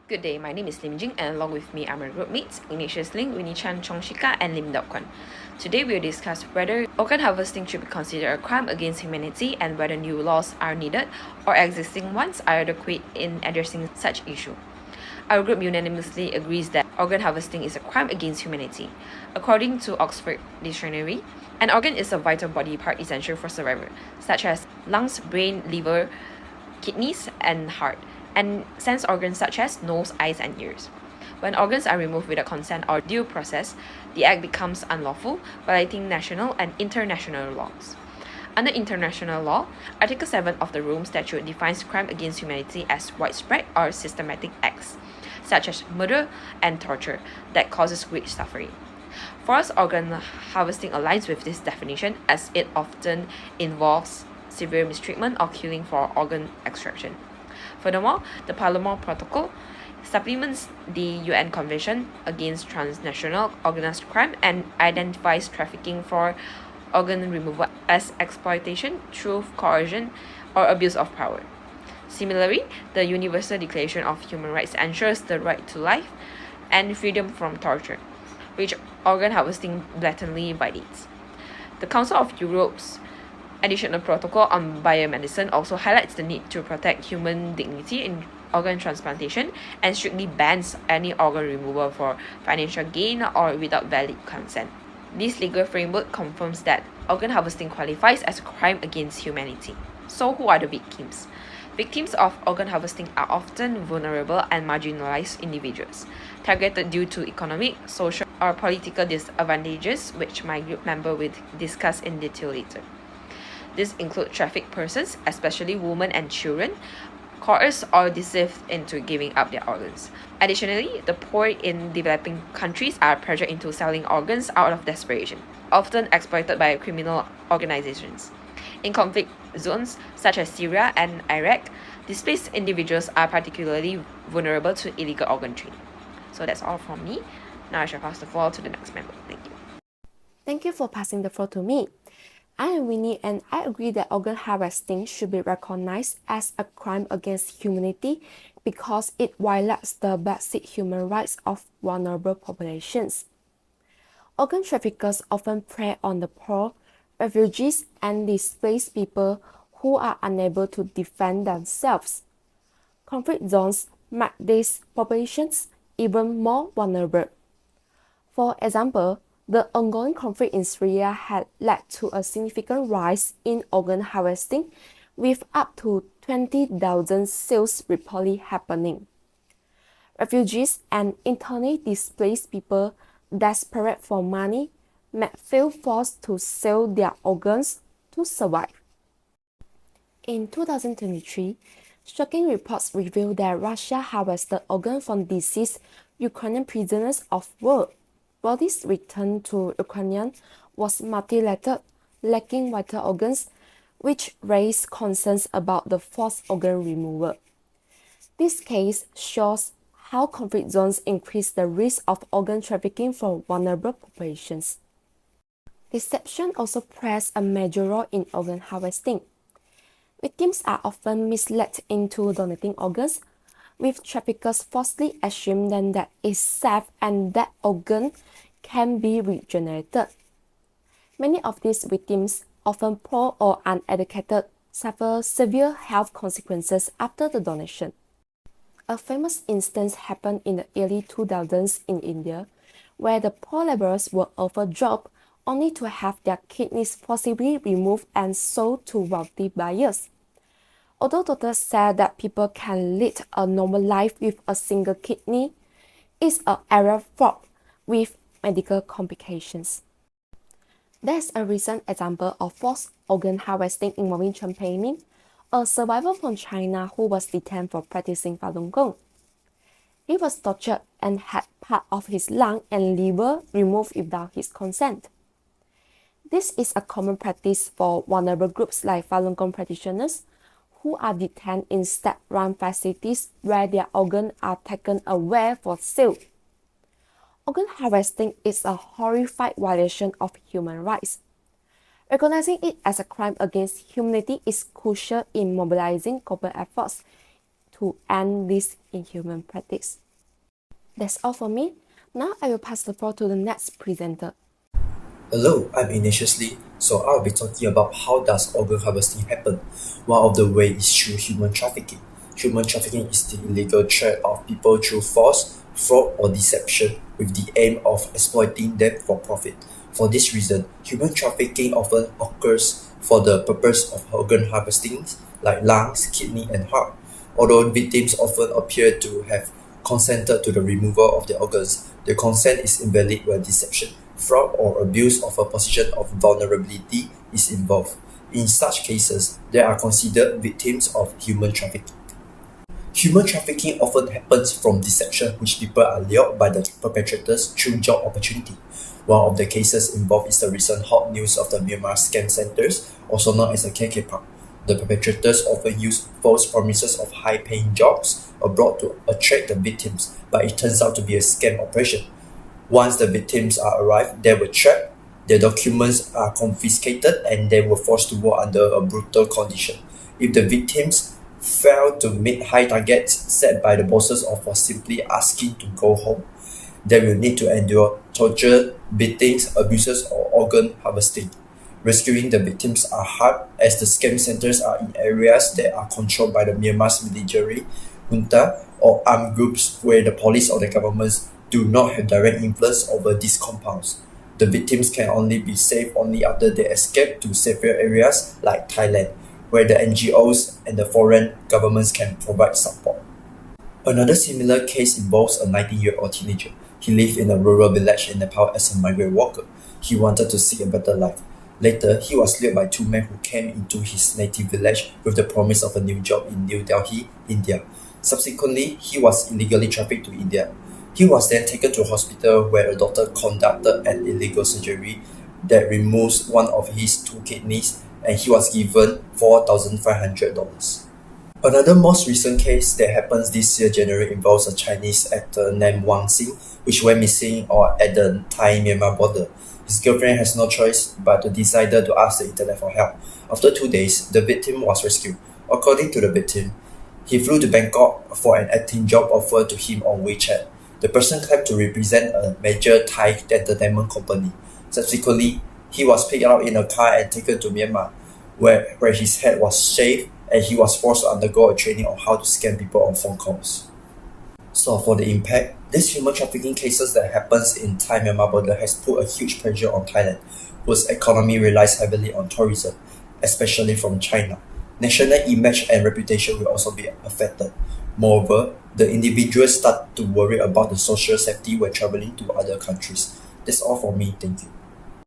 Good day, my name is Lim Jing, and along with me are my group mates, Ignatius Ling, Winnie Chan Chongshika, and Lim Dok Kwan. Today we will discuss whether organ harvesting should be considered a crime against humanity and whether new laws are needed or existing ones are adequate in addressing such issue. Our group unanimously agrees that organ harvesting is a crime against humanity. According to Oxford Dictionary, an organ is a vital body part essential for survival, such as lungs, brain, liver, kidneys, and heart, and sense organs such as nose, eyes, and ears. When organs are removed without consent or due process, the act becomes unlawful, violating national and international laws. Under international law, Article 7 of the Rome Statute defines crime against humanity as widespread or systematic acts, such as murder and torture, that causes great suffering. Forced organ harvesting aligns with this definition as it often involves severe mistreatment or killing for organ extraction. Furthermore, the Palermo Protocol supplements the UN Convention against Transnational Organized Crime and identifies trafficking for organ removal as exploitation through coercion or abuse of power. Similarly, the Universal Declaration of Human Rights ensures the right to life and freedom from torture, which organ harvesting blatantly violates. The Council of Europe's Additional Protocol on Biomedicine also highlights the need to protect human dignity in organ transplantation and strictly bans any organ removal for financial gain or without valid consent. This legal framework confirms that organ harvesting qualifies as a crime against humanity. So who are the victims? Victims of organ harvesting are often vulnerable and marginalized individuals, targeted due to economic, social, or political disadvantages, which my group member will discuss in detail later. These include trafficked persons, especially women and children, coerced or deceived into giving up their organs. Additionally, the poor in developing countries are pressured into selling organs out of desperation, often exploited by criminal organizations. In conflict zones such as Syria and Iraq, displaced individuals are particularly vulnerable to illegal organ trading. So that's all from me. Now I shall pass the floor to the next member. Thank you. Thank you for passing the floor to me. I am Winnie, and I agree that organ harvesting should be recognized as a crime against humanity because it violates the basic human rights of vulnerable populations. Organ traffickers often prey on the poor, refugees, and displaced people who are unable to defend themselves. Conflict zones make these populations even more vulnerable. For example, the ongoing conflict in Syria had led to a significant rise in organ harvesting, with up to 20,000 sales reportedly happening. Refugees and internally displaced people desperate for money may feel forced to sell their organs to survive. In 2023, shocking reports revealed that Russia harvested organs from deceased Ukrainian prisoners of war. Bodies returned to Ukraine was mutilated, lacking vital organs, which raised concerns about the forced organ removal. This case shows how conflict zones increase the risk of organ trafficking for vulnerable populations. Deception also plays a major role in organ harvesting. Victims are often misled into donating organs, with traffickers falsely assuming that it's safe and that organ can be regenerated. Many of these victims, often poor or uneducated, suffer severe health consequences after the donation. A famous instance happened in the early 2000s in India, where the poor laborers were offered jobs only to have their kidneys forcibly removed and sold to wealthy buyers. Although doctors said that people can lead a normal life with a single kidney, it's an area fraught with medical complications. There's a recent example of forced organ harvesting involving Chen Peiming, a survivor from China who was detained for practicing Falun Gong. He was tortured and had part of his lung and liver removed without his consent. This is a common practice for vulnerable groups like Falun Gong practitioners, who are detained in state-run facilities where their organs are taken away for sale. Organ harvesting is a horrific violation of human rights. Recognizing it as a crime against humanity is crucial in mobilizing global efforts to end this inhuman practice. That's all for me. Now I will pass the floor to the next presenter. Hello, I'm Ignatius Lee. So I'll be talking about how does organ harvesting happen. One of the ways is through human trafficking. Human trafficking is the illegal trade of people through force, fraud or deception with the aim of exploiting them for profit. For this reason, human trafficking often occurs for the purpose of organ harvesting like lungs, kidney and heart. Although victims often appear to have consented to the removal of their organs, the consent is invalid when deception, fraud or abuse of a position of vulnerability is involved. In such cases, they are considered victims of human trafficking. Human trafficking often happens from deception which people are lured by the perpetrators through job opportunity. One of the cases involved is the recent hot news of the Myanmar scam centers, also known as the KK Park. The perpetrators often use false promises of high-paying jobs abroad to attract the victims, but it turns out to be a scam operation. Once the victims are arrived, they were trapped, their documents are confiscated, and they were forced to work under a brutal condition. If the victims fail to meet high targets set by the bosses or for simply asking to go home, they will need to endure torture, beatings, abuses, or organ harvesting. Rescuing the victims are hard as the scam centers are in areas that are controlled by the Myanmar's military, junta, or armed groups where the police or the governments do not have direct influence over these compounds. The victims can only be saved only after they escape to safer areas like Thailand, where the NGOs and the foreign governments can provide support. Another similar case involves a 19-year-old teenager. He lived in a rural village in Nepal as a migrant worker. He wanted to seek a better life. Later, he was lured by two men who came into his native village with the promise of a new job in New Delhi, India. Subsequently, he was illegally trafficked to India. He was then taken to a hospital where a doctor conducted an illegal surgery that removes one of his two kidneys, and he was given $4,500. Another most recent case that happens this year January involves a Chinese actor named Wang Xing, which went missing or at the Thai-Myanmar border. His girlfriend has no choice but to decide to ask the internet for help. After 2 days, the victim was rescued. According to the victim, he flew to Bangkok for an acting job offered to him on WeChat. The person claimed to represent a major Thai entertainment company. Subsequently, he was picked up in a car and taken to Myanmar, where his head was shaved and he was forced to undergo a training on how to scam people on phone calls. So for the impact, these human trafficking cases that happens in Thai-Myanmar border has put a huge pressure on Thailand, whose economy relies heavily on tourism, especially from China. National image and reputation will also be affected. Moreover, the individuals start to worry about the social safety when traveling to other countries. That's all for me. Thank you.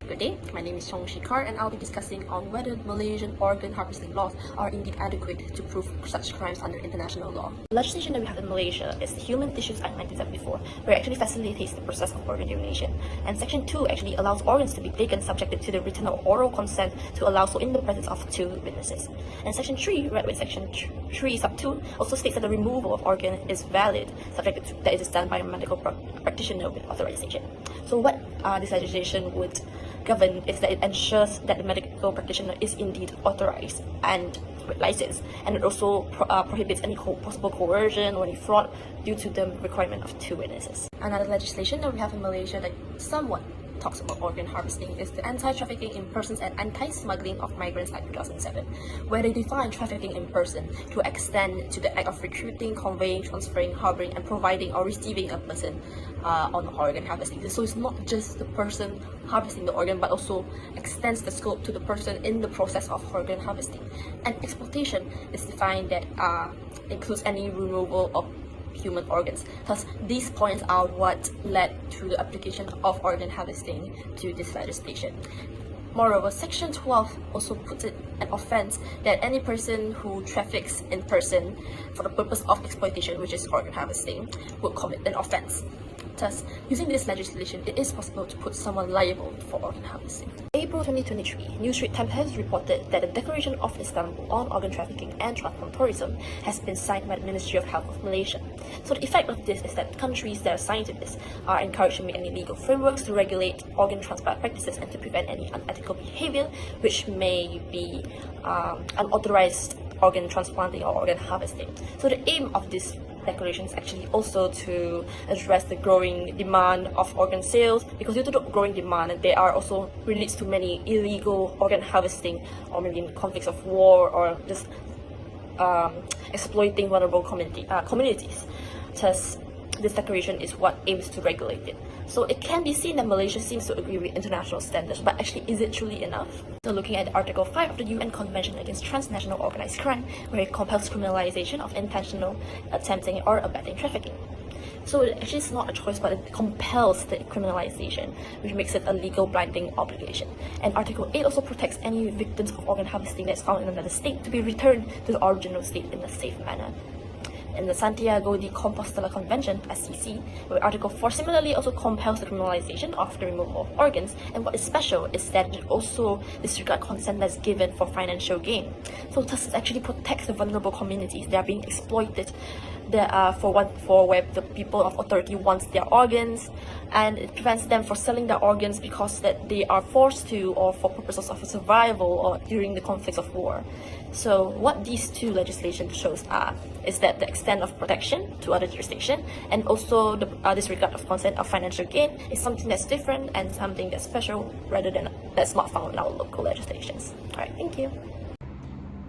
Good day, my name is Chongshikar and I'll be discussing on whether Malaysian organ harvesting laws are indeed adequate to prove such crimes under international law. The legislation that we have in Malaysia is the Human Tissues Act 1974, where it actually facilitates the process of organ donation. And Section 2 actually allows organs to be taken subjected to the written or oral consent to allow so in the presence of two witnesses. And Section 3, read with Section 3 sub 2, also states that the removal of organ is valid, subjected to that it is done by a medical practitioner with authorization. So what this legislation would govern is that it ensures that the medical practitioner is indeed authorized and with license, and it also prohibits any possible coercion or any fraud due to the requirement of two witnesses. Another legislation that we have in Malaysia that somewhat talks about organ harvesting is the Anti-Trafficking in Persons and Anti-Smuggling of Migrants Act 2007, where they define trafficking in person to extend to the act of recruiting, conveying, transferring, harboring, and providing or receiving a person on organ harvesting. So it's not just the person harvesting the organ, but also extends the scope to the person in the process of organ harvesting. And exploitation is defined that includes any removal of human organs. Thus, these points are what led to the application of organ harvesting to this legislation. Moreover, Section 12 also puts it an offense that any person who traffics in person for the purpose of exploitation, which is organ harvesting, would commit an offense. Thus, using this legislation, it is possible to put someone liable for organ harvesting. April 2023, New Street Times has reported that the Declaration of Istanbul on Organ Trafficking and Transplant Tourism has been signed by the Ministry of Health of Malaysia. So the effect of this is that countries that are signed to this are encouraged to make any legal frameworks to regulate organ transplant practices and to prevent any unethical behavior which may be unauthorized organ transplanting or organ harvesting. So the aim of this declaration is actually also to address the growing demand of organ sales, because due to the growing demand, there are also relates to many illegal organ harvesting, or maybe in conflicts of war, or just exploiting vulnerable communities. Thus, this declaration is what aims to regulate it. So it can be seen that Malaysia seems to agree with international standards, but actually, is it truly enough? So looking at Article 5 of the UN Convention Against Transnational Organized Crime, where it compels criminalization of intentional attempting or abetting trafficking. So it actually is not a choice, but it compels the criminalization, which makes it a legal blinding obligation. And Article 8 also protects any victims of organ harvesting that's found in another state to be returned to the original state in a safe manner. In the Santiago de Compostela Convention, SCC, where Article 4 similarly also compels the criminalization of the removal of organs, and what is special is that it also disregards consent that's given for financial gain. So thus it actually protects the vulnerable communities that are being exploited for where the people of authority wants their organs, and it prevents them from selling their organs because that they are forced to, or for purposes of survival or during the conflicts of war. So what these two legislation shows is that the extent of protection to other jurisdiction, and also the disregard of consent of financial gain, is something that's different and something that's special rather than that's not found in our local legislations. Alright, thank you.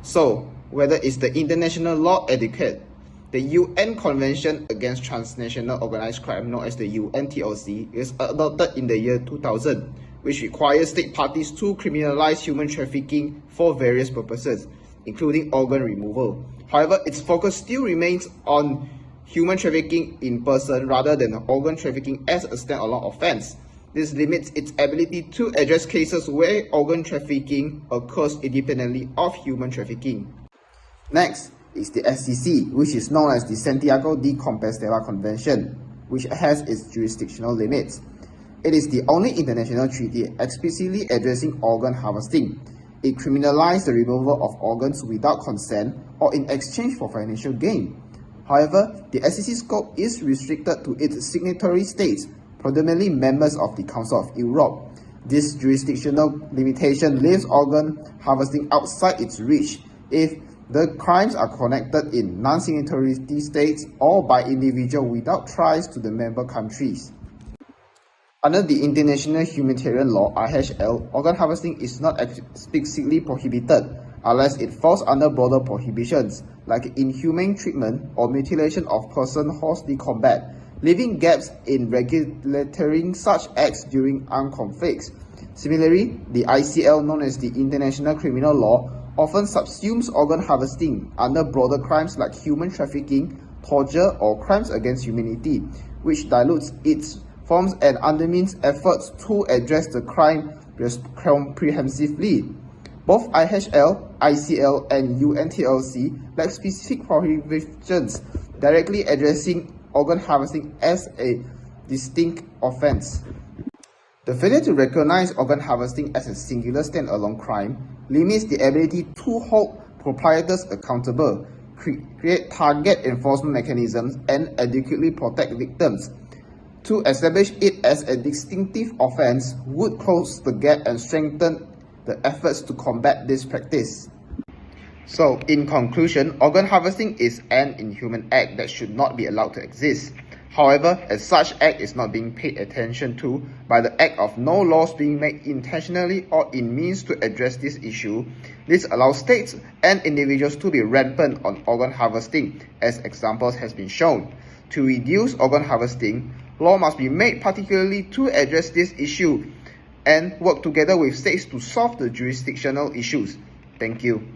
So, whether it's the international law adequate, the UN Convention Against Transnational Organized Crime, known as the UNTLC, is adopted in the year 2000, which requires state parties to criminalize human trafficking for various purposes, including organ removal. However, its focus still remains on human trafficking in person rather than organ trafficking as a standalone offense. This limits its ability to address cases where organ trafficking occurs independently of human trafficking. Next is the SCC, which is known as the Santiago de Compostela Convention, which has its jurisdictional limits. It is the only international treaty explicitly addressing organ harvesting. It criminalizes the removal of organs without consent or in exchange for financial gain. However, the SCC scope is restricted to its signatory states, predominantly members of the Council of Europe. This jurisdictional limitation leaves organ harvesting outside its reach if the crimes are connected in non-signatory states or by individuals without ties to the member countries. Under the International Humanitarian Law (IHL), organ harvesting is not explicitly prohibited unless it falls under broader prohibitions like inhumane treatment or mutilation of person hostile combat, leaving gaps in regulating such acts during armed conflicts. Similarly, the ICL, known as the International Criminal Law, often subsumes organ harvesting under broader crimes like human trafficking, torture, or crimes against humanity, which dilutes its forms and undermines efforts to address the crime comprehensively. Both IHL, ICL, and UNTLC lack specific prohibitions directly addressing organ harvesting as a distinct offense. The failure to recognize organ harvesting as a singular standalone crime limits the ability to hold proprietors accountable, create target enforcement mechanisms, and adequately protect victims. To establish it as a distinctive offense would close the gap and strengthen the efforts to combat this practice. So, in conclusion, organ harvesting is an inhuman act that should not be allowed to exist. However, as such act is not being paid attention to by the act of no laws being made intentionally or in means to address this issue, this allows states and individuals to be rampant on organ harvesting, as examples has been shown. To reduce organ harvesting, law must be made particularly to address this issue and work together with states to solve the jurisdictional issues. Thank you.